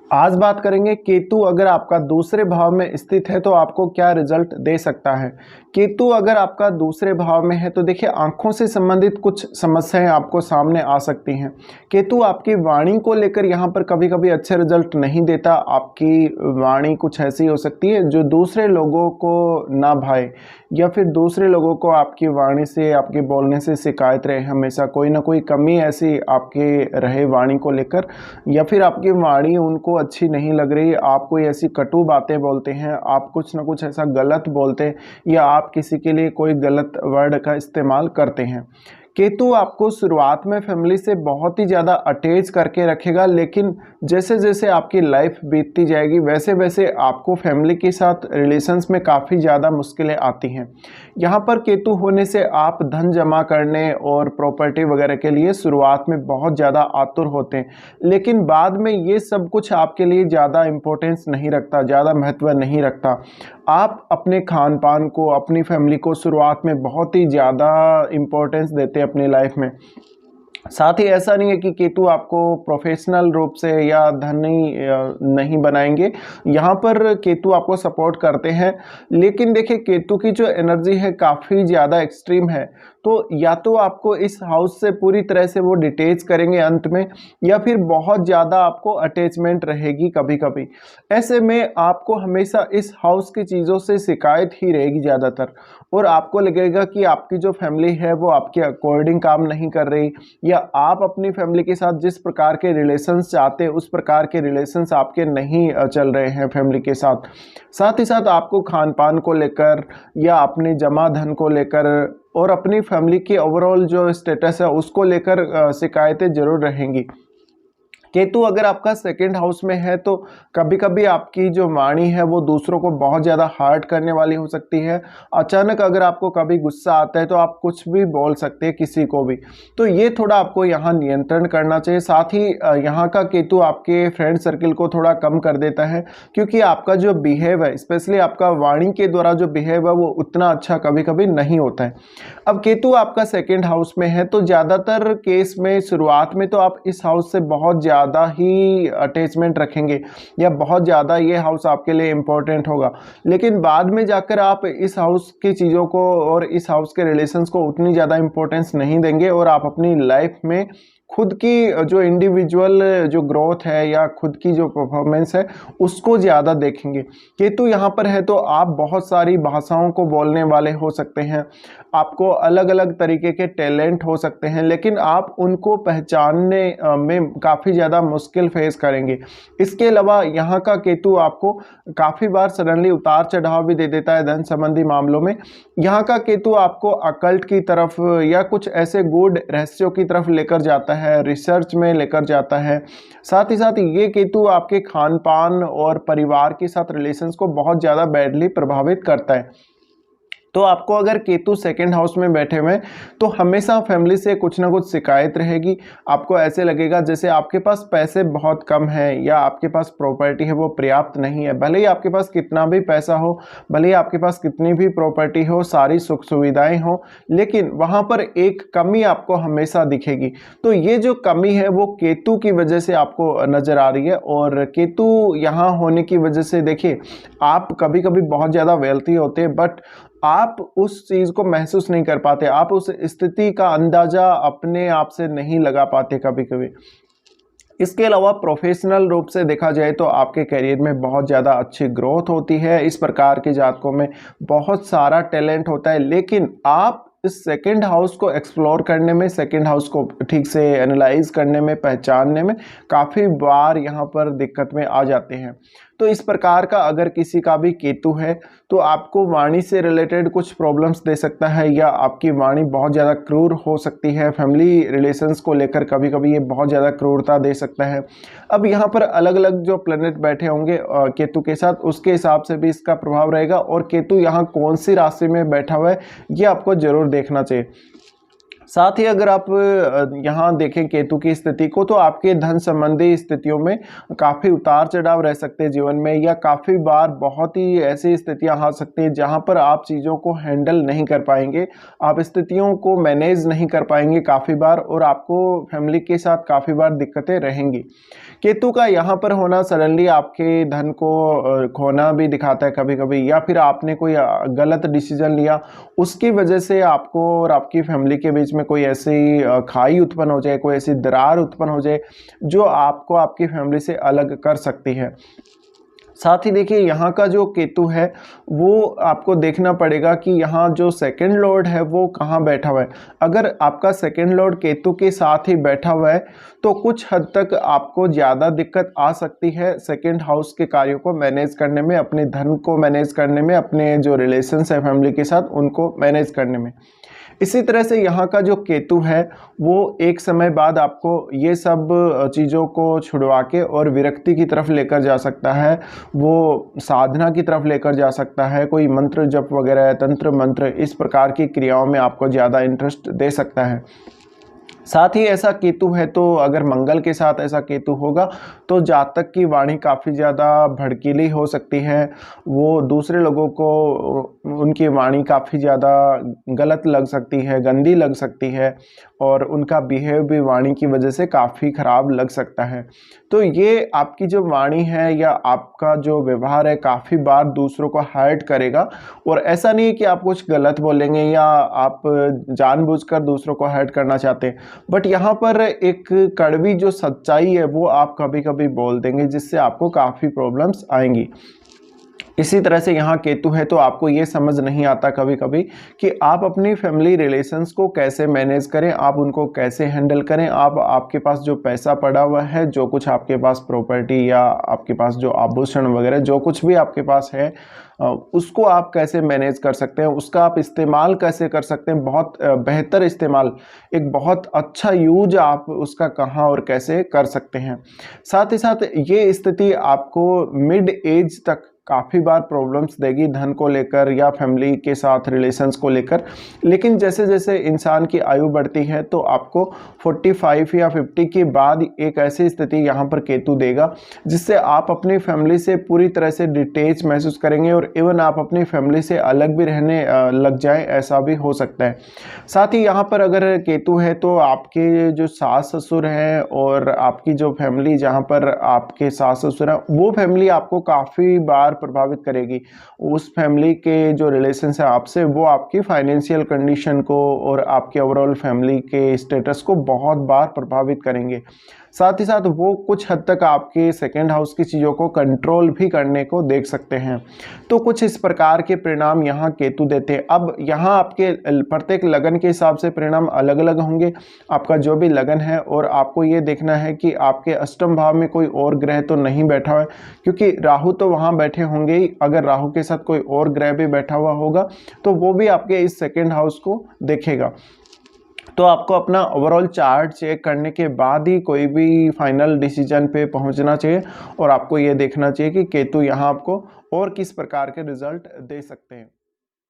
आज बात करेंगे केतु अगर आपका दूसरे भाव में स्थित है तो आपको क्या रिजल्ट दे सकता है। केतु अगर आपका दूसरे भाव में है तो देखिए आंखों से संबंधित कुछ समस्याएं आपको सामने आ सकती हैं। केतु आपकी वाणी को लेकर यहाँ पर कभी कभी अच्छे रिजल्ट नहीं देता। आपकी वाणी कुछ ऐसी हो सकती है जो दूसरे लोगों को ना भाए, या फिर दूसरे लोगों को आपकी वाणी से, आपके बोलने से शिकायत रहे, हमेशा कोई ना कोई कमी ऐसी आपके रहे वाणी को लेकर, या फिर आपकी वाणी उनको अच्छी नहीं लग रही, आप कोई ऐसी कटु बातें बोलते हैं, आप कुछ ना कुछ ऐसा गलत बोलते हैं, या आप किसी के लिए कोई गलत वर्ड का इस्तेमाल करते हैं। केतु आपको शुरुआत में फैमिली से बहुत ही ज़्यादा अटैच करके रखेगा, लेकिन जैसे जैसे आपकी लाइफ बीतती जाएगी वैसे वैसे आपको फैमिली के साथ रिलेशंस में काफ़ी ज़्यादा मुश्किलें आती हैं। यहाँ पर केतु होने से आप धन जमा करने और प्रॉपर्टी वगैरह के लिए शुरुआत में बहुत ज़्यादा आतुर होते हैं, लेकिन बाद में ये सब कुछ आपके लिए ज़्यादा इम्पोर्टेंस नहीं रखता, ज़्यादा महत्व नहीं रखता। आप अपने खान पान को, अपनी फैमिली को शुरुआत में बहुत ही ज़्यादा इम्पोर्टेंस देते हैं अपनी लाइफ में। साथ ही ऐसा नहीं है कि केतु आपको प्रोफेशनल रूप से या धनी नहीं बनाएंगे। यहाँ पर केतु आपको सपोर्ट करते हैं, लेकिन देखिए केतु की जो एनर्जी है काफ़ी ज़्यादा एक्सट्रीम है। तो या तो आपको इस हाउस से पूरी तरह से वो डिटेच करेंगे अंत में, या फिर बहुत ज़्यादा आपको अटैचमेंट रहेगी कभी कभी। ऐसे में आपको हमेशा इस हाउस की चीज़ों से शिकायत ही रहेगी ज़्यादातर, और आपको लगेगा कि आपकी जो फैमिली है वो आपके अकॉर्डिंग काम नहीं कर रही, या आप अपनी फैमिली के साथ जिस प्रकार के रिलेशंस चाहते हैं उस प्रकार के रिलेशंस आपके नहीं चल रहे हैं फैमिली के साथ। साथ ही साथ आपको खान पान को लेकर, या अपने जमा धन को लेकर, और अपनी फैमिली की ओवरऑल जो स्टेटस है उसको लेकर शिकायतें जरूर रहेंगी। केतु अगर आपका सेकंड हाउस में है तो कभी कभी आपकी जो वाणी है वो दूसरों को बहुत ज़्यादा हर्ट करने वाली हो सकती है। अचानक अगर आपको कभी गुस्सा आता है तो आप कुछ भी बोल सकते हैं किसी को भी, तो ये थोड़ा आपको यहाँ नियंत्रण करना चाहिए। साथ ही यहाँ का केतु आपके फ्रेंड सर्किल को थोड़ा कम कर देता है, क्योंकि आपका जो बिहेव है, स्पेशली आपका वाणी के द्वारा जो बिहेव है वो उतना अच्छा कभी कभी नहीं होता है। अब केतु आपका सेकेंड हाउस में है तो ज़्यादातर केस में शुरुआत में तो आप इस हाउस से बहुत ज़्यादा ही अटैचमेंट रखेंगे, या बहुत ज़्यादा ये हाउस आपके लिए इम्पोर्टेंट होगा, लेकिन बाद में जाकर आप इस हाउस की चीज़ों को और इस हाउस के रिलेशंस को उतनी ज़्यादा इम्पोर्टेंस नहीं देंगे, और आप अपनी लाइफ में खुद की जो इंडिविजुअल जो ग्रोथ है या खुद की जो परफॉर्मेंस है उसको ज़्यादा देखेंगे। केतु यहाँ पर है तो आप बहुत सारी भाषाओं को बोलने वाले हो सकते हैं, आपको अलग अलग तरीके के टैलेंट हो सकते हैं, लेकिन आप उनको पहचानने में काफ़ी ज़्यादा मुश्किल फेस करेंगे। इसके अलावा यहाँ का केतु आपको काफ़ी बार सडनली उतार चढ़ाव भी दे देता है धन संबंधी मामलों में। यहाँ का केतु आपको अकल्ट की तरफ या कुछ ऐसे गूढ़ रहस्यों की तरफ लेकर जाता है, रिसर्च में लेकर जाता है। साथ ही साथ ये केतु आपके खान पान और परिवार के साथ रिलेशंस को बहुत ज़्यादा बैडली प्रभावित करता है। तो आपको अगर केतु सेकंड हाउस में बैठे हुए तो हमेशा फैमिली से कुछ ना कुछ शिकायत रहेगी। आपको ऐसे लगेगा जैसे आपके पास पैसे बहुत कम है, या आपके पास प्रॉपर्टी है वो पर्याप्त नहीं है। भले ही आपके पास कितना भी पैसा हो, भले ही आपके पास कितनी भी प्रॉपर्टी हो, सारी सुख सुविधाएं हो, लेकिन वहाँ पर एक कमी आपको हमेशा दिखेगी। तो ये जो कमी है वो केतु की वजह से आपको नज़र आ रही है, और केतु यहाँ होने की वजह से देखिए आप कभी कभी बहुत ज़्यादा वेल्थी होते हैं, बट आप उस चीज़ को महसूस नहीं कर पाते, आप उस स्थिति का अंदाज़ा अपने आप से नहीं लगा पाते कभी कभी। इसके अलावा प्रोफेशनल रूप से देखा जाए तो आपके करियर में बहुत ज़्यादा अच्छी ग्रोथ होती है। इस प्रकार के जातकों में बहुत सारा टैलेंट होता है, लेकिन आप इस सेकंड हाउस को एक्सप्लोर करने में, सेकंड हाउस को ठीक से एनालाइज करने में, पहचानने में काफ़ी बार यहाँ पर दिक्कत में आ जाते हैं। तो इस प्रकार का अगर किसी का भी केतु है तो आपको वाणी से रिलेटेड कुछ प्रॉब्लम्स दे सकता है, या आपकी वाणी बहुत ज़्यादा क्रूर हो सकती है। फैमिली रिलेशंस को लेकर कभी कभी ये बहुत ज़्यादा क्रूरता दे सकता है। अब यहाँ पर अलग अलग जो प्लैनेट बैठे होंगे केतु के साथ, उसके हिसाब से भी इसका प्रभाव रहेगा, और केतु यहाँ कौन सी राशि में बैठा हुआ है ये आपको जरूर देखना चाहिए। साथ ही अगर आप यहाँ देखें केतु की स्थिति को, तो आपके धन संबंधी स्थितियों में काफ़ी उतार चढ़ाव रह सकते हैं जीवन में, या काफ़ी बार बहुत ही ऐसी स्थितियाँ आ सकती हैं जहाँ पर आप चीज़ों को हैंडल नहीं कर पाएंगे, आप स्थितियों को मैनेज नहीं कर पाएंगे काफ़ी बार, और आपको फैमिली के साथ काफ़ी बार दिक्कतें रहेंगी। केतु का यहाँ पर होना सडनली आपके धन को खोना भी दिखाता है कभी कभी, या फिर आपने कोई गलत डिसीजन लिया, उसकी वजह से आपको और आपकी फैमिली के बीच में कोई ऐसी खाई उत्पन्न हो जाए, कोई ऐसी दरार उत्पन्न हो जाए जो आपको आपकी फैमिली से अलग कर सकती है। साथ ही देखिए यहाँ का जो केतु है वो आपको देखना पड़ेगा कि यहाँ जो सेकंड लॉर्ड है वो कहाँ बैठा हुआ है। अगर आपका सेकंड लॉर्ड केतु के साथ ही बैठा हुआ है तो कुछ हद तक आपको ज़्यादा दिक्कत आ सकती है सेकंड हाउस के कार्यों को मैनेज करने में, अपने धन को मैनेज करने में, अपने जो रिलेशंस है फैमिली के साथ उनको मैनेज करने में। इसी तरह से यहाँ का जो केतु है वो एक समय बाद आपको ये सब चीज़ों को छुड़वा के और विरक्ति की तरफ लेकर जा सकता है, वो साधना की तरफ लेकर जा सकता है, कोई मंत्र जप वगैरह, तंत्र मंत्र, इस प्रकार की क्रियाओं में आपको ज़्यादा इंटरेस्ट दे सकता है। साथ ही ऐसा केतु है तो अगर मंगल के साथ ऐसा केतु होगा तो जातक की वाणी काफ़ी ज़्यादा भड़कीली हो सकती है, वो दूसरे लोगों को उनकी वाणी काफ़ी ज़्यादा गलत लग सकती है, गंदी लग सकती है, और उनका बिहेव भी वाणी की वजह से काफ़ी ख़राब लग सकता है। तो ये आपकी जो वाणी है या आपका जो व्यवहार है काफ़ी बार दूसरों को हर्ट करेगा, और ऐसा नहीं है कि आप कुछ गलत बोलेंगे या आप जानबूझकर दूसरों को हर्ट करना चाहते हैं, बट यहाँ पर एक कड़वी जो सच्चाई है वो आप कभी कभी बोल देंगे जिससे आपको काफ़ी प्रॉब्लम्स आएंगी। इसी तरह से यहाँ केतु है तो आपको ये समझ नहीं आता कभी कभी कि आप अपनी फैमिली रिलेशंस को कैसे मैनेज करें, आप उनको कैसे हैंडल करें, आप आपके पास जो पैसा पड़ा हुआ है, जो कुछ आपके पास प्रॉपर्टी या आपके पास जो आभूषण वगैरह जो कुछ भी आपके पास है उसको आप कैसे मैनेज कर सकते हैं, उसका आप इस्तेमाल कैसे कर सकते हैं, बहुत बेहतर इस्तेमाल, एक बहुत अच्छा यूज आप उसका कहाँ और कैसे कर सकते हैं। साथ ही साथ ये स्थिति आपको मिड एज तक काफ़ी बार प्रॉब्लम्स देगी धन को लेकर या फैमिली के साथ रिलेशंस को लेकर, लेकिन जैसे जैसे इंसान की आयु बढ़ती है तो आपको 45 या 50 के बाद एक ऐसी स्थिति यहाँ पर केतु देगा जिससे आप अपनी फैमिली से पूरी तरह से डिटैच महसूस करेंगे, और इवन आप अपनी फैमिली से अलग भी रहने लग जाए, ऐसा भी हो सकता है। साथ ही यहाँ पर अगर केतु है तो आपके जो सास ससुर हैं और आपकी जो फैमिली जहाँ पर आपके सास ससुर हैं वो फैमिली आपको काफ़ी बार प्रभावित करेगी। उस फैमिली के जो रिलेशंस है आपसे वो आपकी फाइनेंशियल कंडीशन को और आपके ओवरऑल फैमिली के स्टेटस को बहुत बार प्रभावित करेंगे। साथ ही साथ वो कुछ हद तक आपके सेकेंड हाउस की चीज़ों को कंट्रोल भी करने को देख सकते हैं। तो कुछ इस प्रकार के परिणाम यहाँ केतु देते हैं। अब यहाँ आपके प्रत्येक लगन के हिसाब से परिणाम अलग अलग होंगे, आपका जो भी लगन है, और आपको ये देखना है कि आपके अष्टम भाव में कोई और ग्रह तो नहीं बैठा है, क्योंकि राहु तो वहाँ बैठे होंगे ही, अगर राहु के साथ कोई और ग्रह भी बैठा हुआ होगा तो वो भी आपके इस सेकेंड हाउस को देखेगा। तो आपको अपना ओवरऑल चार्ट चेक करने के बाद ही कोई भी फाइनल डिसीजन पे पहुंचना चाहिए, और आपको ये देखना चाहिए कि केतु यहाँ आपको और किस प्रकार के रिजल्ट दे सकते हैं।